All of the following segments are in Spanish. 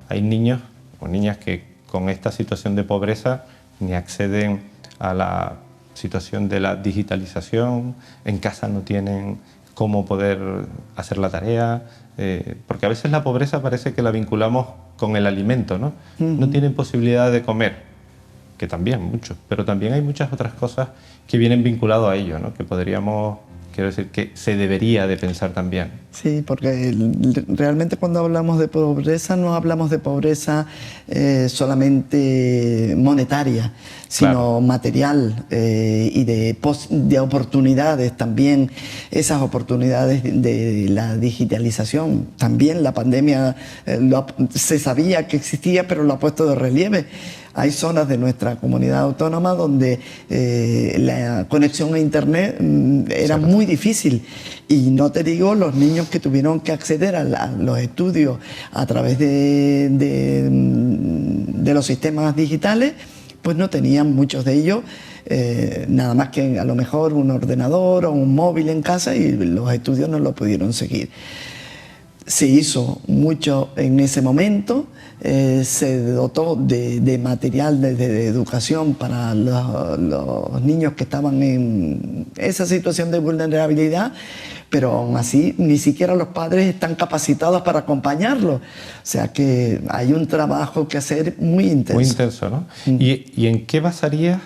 hay niños o niñas que con esta situación de pobreza ni acceden a la situación de la digitalización, en casa no tienen cómo poder hacer la tarea, porque a veces la pobreza parece que la vinculamos con el alimento, ¿no? No tienen posibilidad de comer, que también muchos, pero también hay muchas otras cosas que vienen vinculadas a ello, ¿no? Que podríamos, quiero decir, que se debería de pensar también. Sí, porque realmente cuando hablamos de pobreza no hablamos de pobreza solamente monetaria, sino Claro. material y de oportunidades también, esas oportunidades de la digitalización. También la pandemia se sabía que existía, pero lo ha puesto de relieve. Hay zonas de nuestra comunidad autónoma donde la conexión a Internet era muy difícil. Y no te digo los niños que tuvieron que acceder a los estudios a través de los sistemas digitales, pues no tenían muchos de ellos nada más que a lo mejor un ordenador o un móvil en casa y los estudios no lo pudieron seguir. Se hizo mucho en ese momento, se dotó de material de educación para los niños que estaban en esa situación de vulnerabilidad, pero aún así ni siquiera los padres están capacitados para acompañarlos. O sea que hay un trabajo que hacer muy intenso. Muy intenso, ¿no? ¿Y en qué basaría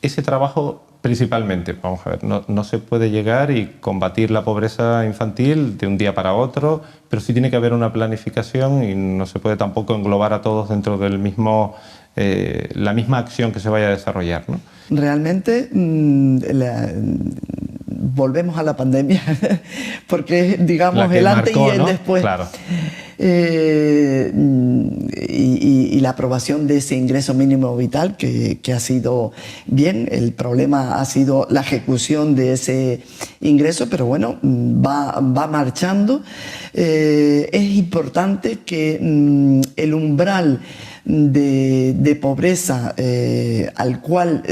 ese trabajo? Principalmente, vamos a ver, no se puede llegar y combatir la pobreza infantil de un día para otro, pero sí tiene que haber una planificación y no se puede tampoco englobar a todos dentro del mismo, la misma acción que se vaya a desarrollar, ¿no? Realmente volvemos a la pandemia, porque digamos el antes y el después. Claro. Y la aprobación de ese ingreso mínimo vital que ha sido bien. El problema ha sido la ejecución de ese ingreso, pero bueno, va marchando. Es importante que el umbral de pobreza al cual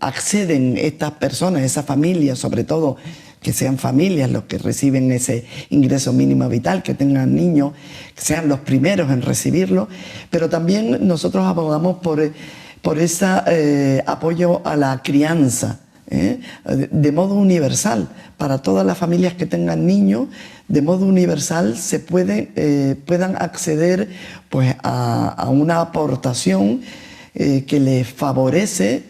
acceden estas personas, esas familias, sobre todo que sean familias los que reciben ese ingreso mínimo vital, que tengan niños, que sean los primeros en recibirlo, pero también nosotros abogamos por ese apoyo a la crianza, de modo universal, para todas las familias que tengan niños, de modo universal puedan acceder pues, a una aportación que les favorece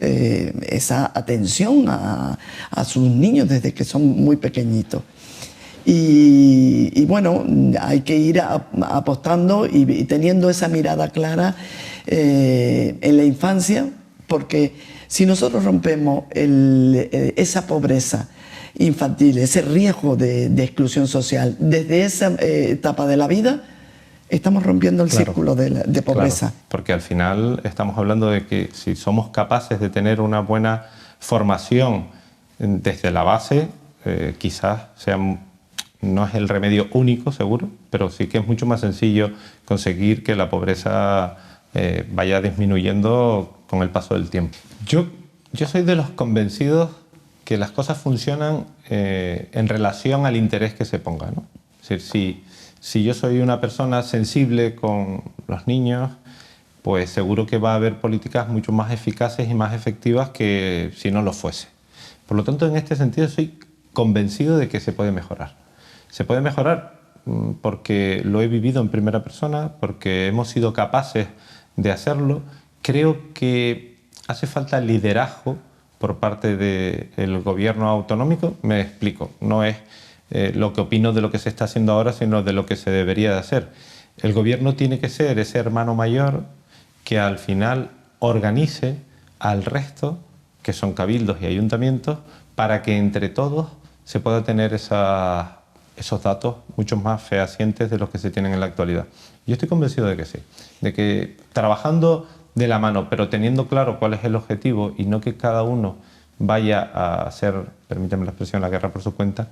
esa atención a sus niños desde que son muy pequeñitos. Y bueno, hay que ir apostando y teniendo esa mirada clara en la infancia, porque si nosotros rompemos esa pobreza infantil, ese riesgo de exclusión social desde esa etapa de la vida, estamos rompiendo el círculo de pobreza. Claro, porque al final estamos hablando de que si somos capaces de tener una buena formación desde la base, quizás no es el remedio único, seguro, pero sí que es mucho más sencillo conseguir que la pobreza vaya disminuyendo con el paso del tiempo. Yo soy de los convencidos que las cosas funcionan en relación al interés que se ponga, ¿no? Es decir, si yo soy una persona sensible con los niños, pues seguro que va a haber políticas mucho más eficaces y más efectivas que si no lo fuese. Por lo tanto, en este sentido soy convencido de que se puede mejorar. Se puede mejorar porque lo he vivido en primera persona, porque hemos sido capaces de hacerlo. Creo que hace falta liderazgo por parte del gobierno autonómico. Me explico, no es lo que opino de lo que se está haciendo ahora, sino de lo que se debería de hacer. El gobierno tiene que ser ese hermano mayor que al final organice al resto, que son cabildos y ayuntamientos, para que entre todos se pueda tener esos datos mucho más fehacientes de los que se tienen en la actualidad. Yo estoy convencido de que sí, de que trabajando de la mano, pero teniendo claro cuál es el objetivo y no que cada uno vaya a hacer, permíteme la expresión, la guerra por su cuenta,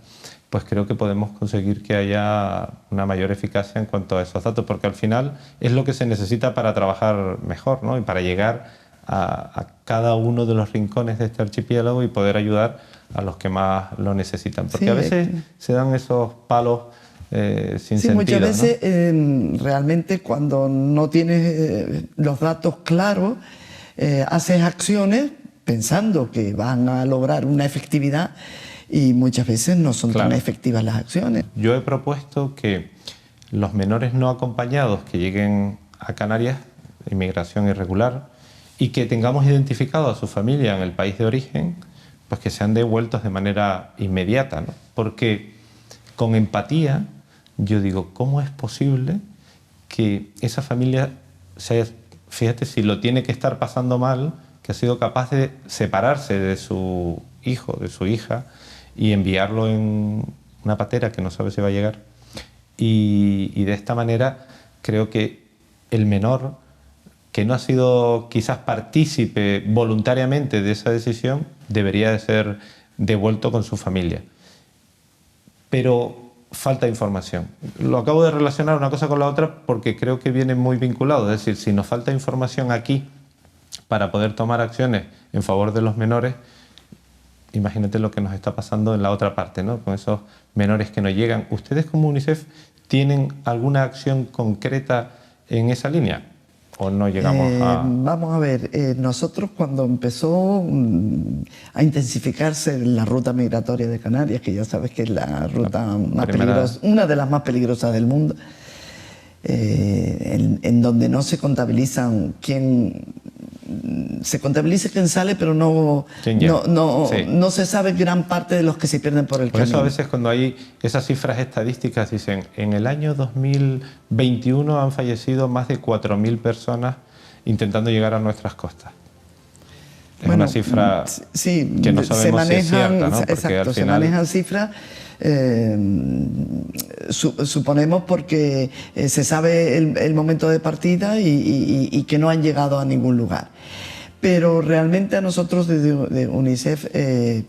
pues creo que podemos conseguir que haya una mayor eficacia en cuanto a esos datos, porque al final es lo que se necesita para trabajar mejor, ¿no? Y para llegar a cada uno de los rincones de este archipiélago y poder ayudar a los que más lo necesitan. Porque sí, a veces se dan esos palos sin Sí, sentido, muchas veces ¿no? realmente cuando no tienes los datos claros, haces acciones pensando que van a lograr una efectividad y muchas veces no son tan Claro. efectivas las acciones. Yo he propuesto que los menores no acompañados que lleguen a Canarias, inmigración irregular, y que tengamos identificado a su familia en el país de origen, pues que sean devueltos de manera inmediata, ¿no? Porque con empatía yo digo, ¿cómo es posible que esa familia sea, fíjate, si lo tiene que estar pasando mal, que ha sido capaz de separarse de su hijo, de su hija, y enviarlo en una patera que no sabe si va a llegar? Y de esta manera creo que el menor, que no ha sido quizás partícipe voluntariamente de esa decisión, debería de ser devuelto con su familia. Pero falta información. Lo acabo de relacionar una cosa con la otra porque creo que viene muy vinculado. Es decir, si nos falta información aquí para poder tomar acciones en favor de los menores, imagínate lo que nos está pasando en la otra parte, ¿no? Con esos menores que no llegan. ¿Ustedes como UNICEF tienen alguna acción concreta en esa línea? ¿O no llegamos a...? Vamos a ver, nosotros cuando empezó a intensificarse la ruta migratoria de Canarias, que ya sabes que es la ruta más peligrosa, una de las más peligrosas del mundo, en donde no se contabilizan se contabiliza quién sale, pero no se sabe gran parte de los que se pierden por el camino. Por eso a veces cuando hay esas cifras estadísticas dicen, en el año 2021 han fallecido más de 4.000 personas intentando llegar a nuestras costas. Es una cifra que no sabemos si es cierta, ¿no? Porque exacto, al final... se manejan cifras, suponemos porque se sabe el momento de partida y que no han llegado a ningún lugar. Pero realmente a nosotros de UNICEF,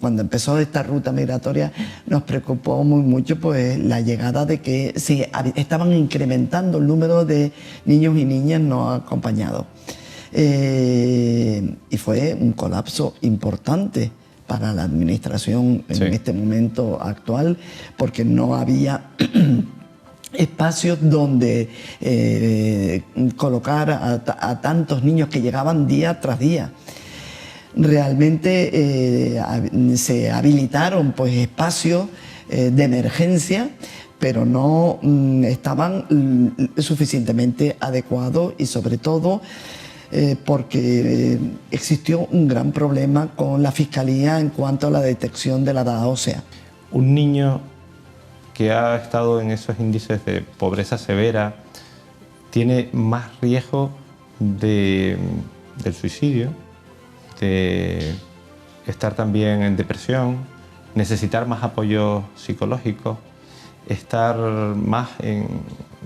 cuando empezó esta ruta migratoria, nos preocupó mucho pues, la llegada de que se estaban incrementando el número de niños y niñas no acompañados. Y fue un colapso importante para la administración en este momento actual, porque no había espacios donde colocar a tantos niños que llegaban día tras día. Realmente se habilitaron pues, espacios de emergencia, pero no estaban suficientemente adecuados y sobre todo porque existió un gran problema con la Fiscalía en cuanto a la detección de la edad ósea. Un niño que ha estado en esos índices de pobreza severa tiene más riesgo del suicidio, de estar también en depresión, necesitar más apoyo psicológico, estar más en,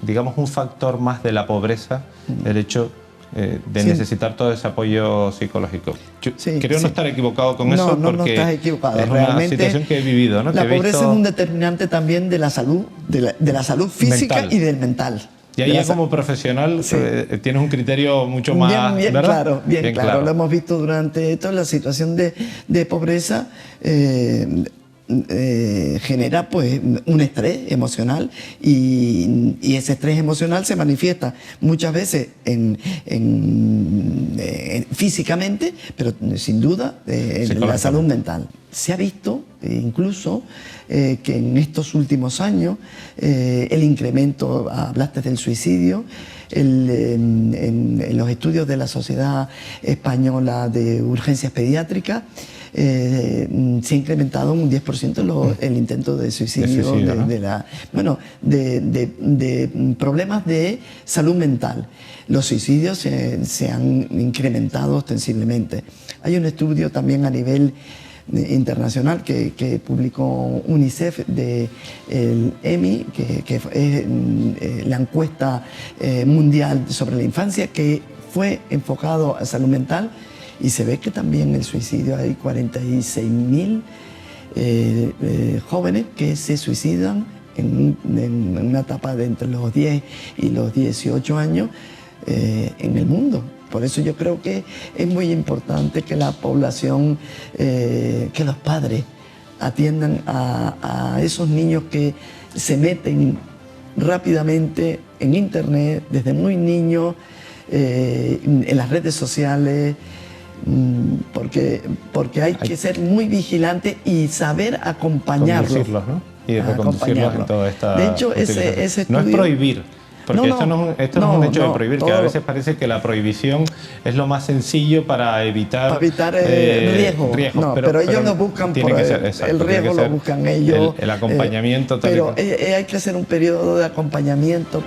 digamos, un factor más de la pobreza, el hecho de necesitar todo ese apoyo psicológico. Yo creo no estar equivocado con eso porque no estás equivocado. Es Realmente, una situación que he vivido, ¿no? La pobreza es un determinante también de la salud, de la salud física mental. Y del mental. Y ahí como profesional tienes un criterio mucho más... Bien claro, bien claro. Lo hemos visto durante toda la situación de pobreza. Genera pues un estrés emocional y ese estrés emocional se manifiesta muchas veces físicamente, pero sin duda en la salud mental. Se ha visto incluso que en estos últimos años el incremento, hablaste del suicidio, en los estudios de la Sociedad Española de Urgencias Pediátricas, se ha incrementado un 10% el intento de suicidio, de problemas de salud mental. Los suicidios se han incrementado ostensiblemente. Hay un estudio también a nivel internacional que publicó UNICEF del EMI, que es la encuesta mundial sobre la infancia, que fue enfocado a salud mental. Y se ve que también el suicidio, hay 46.000 jóvenes que se suicidan en una etapa de entre los 10 y los 18 años en el mundo. Por eso yo creo que es muy importante que la población, que los padres atiendan a esos niños que se meten rápidamente en internet, desde muy niño, en las redes sociales, porque hay que ser muy vigilante y saber acompañarlos. Conducirlos, ¿no? Y reconducirlos en toda esta De hecho, ese utilización. estudio... No es prohibir, porque esto no es un hecho de prohibir, que a todo. veces parece que la prohibición es lo más sencillo para evitar riesgos. riesgos. Pero ellos no buscan tiene por que ser, exacto, el riesgo, lo buscan ellos. El acompañamiento. Pero hay que hacer un periodo de acompañamiento.